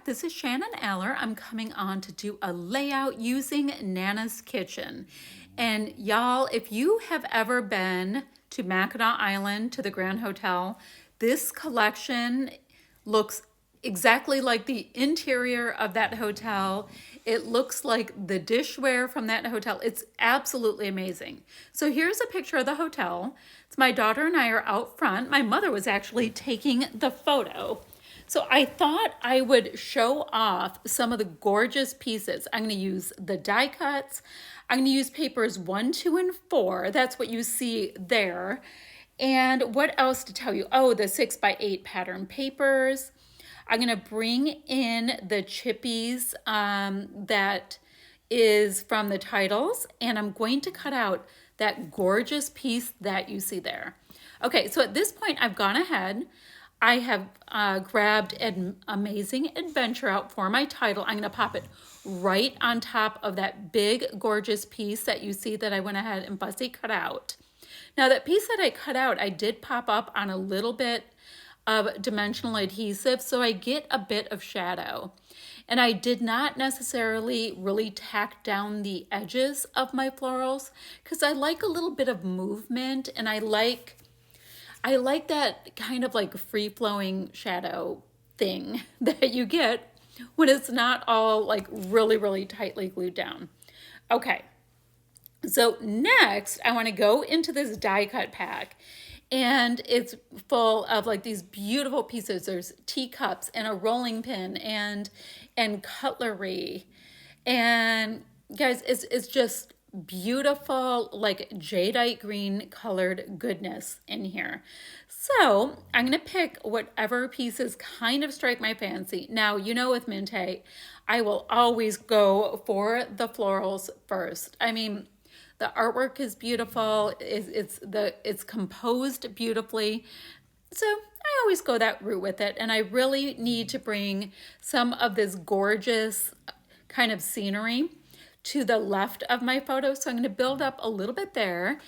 This is Shannon Aller. I'm coming on to do a layout using Nana's Kitchen. And y'all, if you have ever been to Mackinac Island to the Grand Hotel, this collection looks exactly like the interior of that hotel. It looks like the dishware from that hotel. It's absolutely amazing. So here's a picture of the hotel. It's my daughter and I are out front. My mother was actually taking the photo. So I thought I would show off some of the gorgeous pieces. I'm going to use the die cuts. I'm going to use papers 1, 2, and 4. That's what you see there. And what else to tell you? Oh, the 6x8 pattern papers. I'm going to bring in the Chippies that is from the titles, and I'm going to cut out that gorgeous piece that you see there. Okay, so at this point, I've gone ahead. I have grabbed an Amazing Adventure out for my title. I'm going to pop it right on top of that big, gorgeous piece that you see that I went ahead and fussy cut out. Now, that piece that I cut out, I did pop up on a little bit of dimensional adhesive, so I get a bit of shadow. And I did not necessarily really tack down the edges of my florals because I like a little bit of movement, and I like that kind of like free-flowing shadow thing that you get when it's not all like really, really tightly glued down. Okay, so next I want to go into this die cut pack, and it's full of like these beautiful pieces. There's teacups and a rolling pin and cutlery. And guys, it's just beautiful, like jadeite green colored goodness in here. So I'm going to pick whatever pieces kind of strike my fancy. Now, you know, with Mintay, I will always go for the florals first. I mean, the artwork is beautiful. It's composed beautifully. So I always go that route with it. And I really need to bring some of this gorgeous kind of scenery to the left of my photo. So I'm going to build up a little bit there.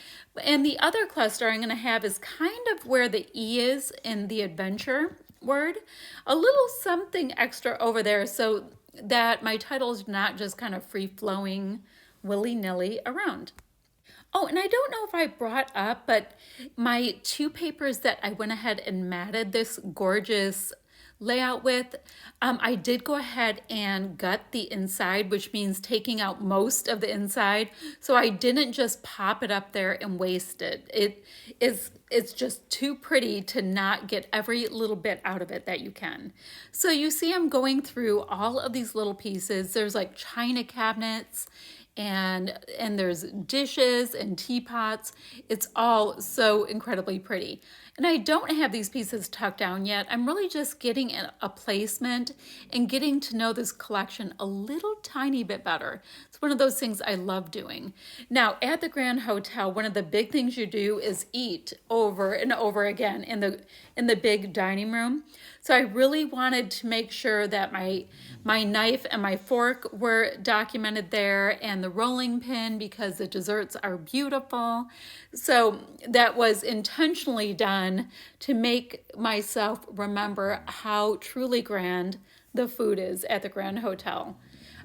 And the other cluster I'm going to have is kind of where the E is in the adventure word. A little something extra over there so that my title is not just kind of free-flowing willy-nilly around. Oh, and I don't know if I brought up, but my 2 papers that I went ahead and matted this gorgeous layout with, I did go ahead and gut the inside, which means taking out most of the inside. So I didn't just pop it up there and waste it. It's just too pretty to not get every little bit out of it that you can. So you see I'm going through all of these little pieces. There's like china cabinets and there's dishes and teapots. It's all so incredibly pretty. And I don't have these pieces tucked down yet. I'm really just getting a placement and getting to know this collection a little tiny bit better. It's one of those things I love doing. Now, at the Grand Hotel, one of the big things you do is eat over and over again in the big dining room. So I really wanted to make sure that my knife and my fork were documented there, and the rolling pin, because the desserts are beautiful. So that was intentionally done to make myself remember how truly grand the food is at the Grand Hotel.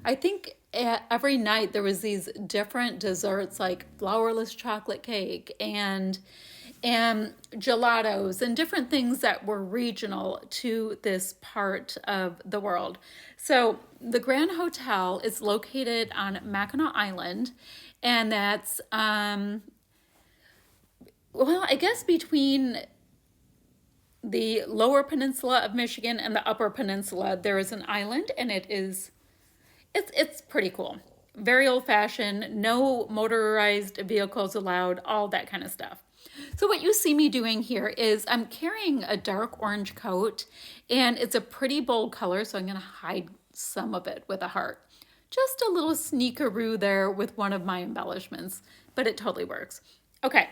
I think every night there was these different desserts like flourless chocolate cake and gelatos and different things that were regional to this part of the world. So the Grand Hotel is located on Mackinac Island, and that's, well, I guess between the lower peninsula of Michigan and the upper peninsula, there is an island, and it's pretty cool. Very old-fashioned, no motorized vehicles allowed, all that kind of stuff. So what you see me doing here is I'm carrying a dark orange coat, and it's a pretty bold color, so I'm going to hide some of it with a heart. Just a little sneakeroo there with one of my embellishments, but it totally works. Okay,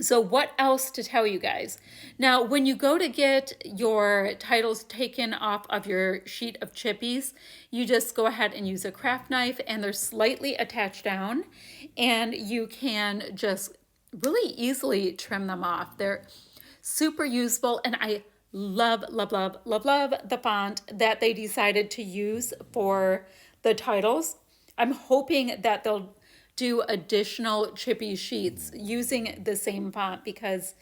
so what else to tell you guys? Now, when you go to get your titles taken off of your sheet of Chippies, you just go ahead and use a craft knife, and they're slightly attached down, and you can just really easily trim them off. They're super useful, and I Love, love, love, love, love the font that they decided to use for the titles. I'm hoping that they'll do additional Chippy sheets using the same font because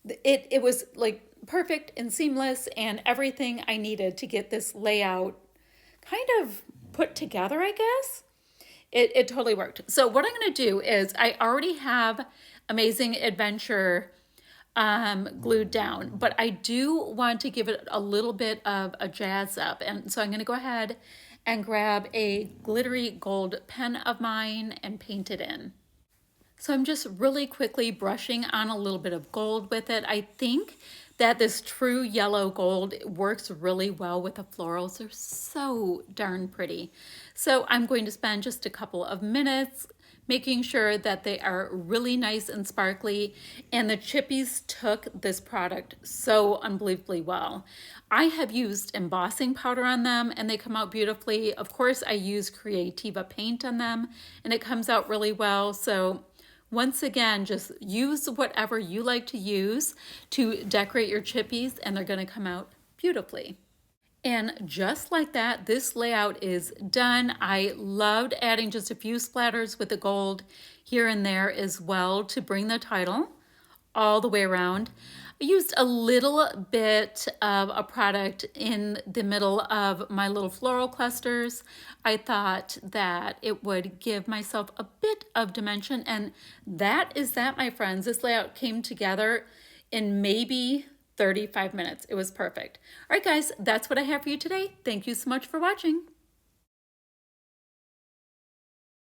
it was like perfect and seamless and everything I needed to get this layout kind of put together, I guess. It totally worked. So what I'm going to do is I already have Amazing Adventure glued down, but I do want to give it a little bit of a jazz up. And so I'm going to go ahead and grab a glittery gold pen of mine and paint it in. So I'm just really quickly brushing on a little bit of gold with it. I think that this true yellow gold works really well with the florals. They're so darn pretty. So I'm going to spend just a couple of minutes making sure that they are really nice and sparkly. And the Chippies took this product so unbelievably well. I have used embossing powder on them and they come out beautifully. Of course, I use Creativa paint on them and it comes out really well. So once again, just use whatever you like to use to decorate your Chippies and they're going to come out beautifully. And just like that, this layout is done. I loved adding just a few splatters with the gold here and there as well to bring the title all the way around. I used a little bit of a product in the middle of my little floral clusters. I thought that it would give myself a bit of dimension, and that is that, my friends. This layout came together in maybe 35 minutes. It was perfect. All right, guys, that's what I have for you today. Thank you so much for watching.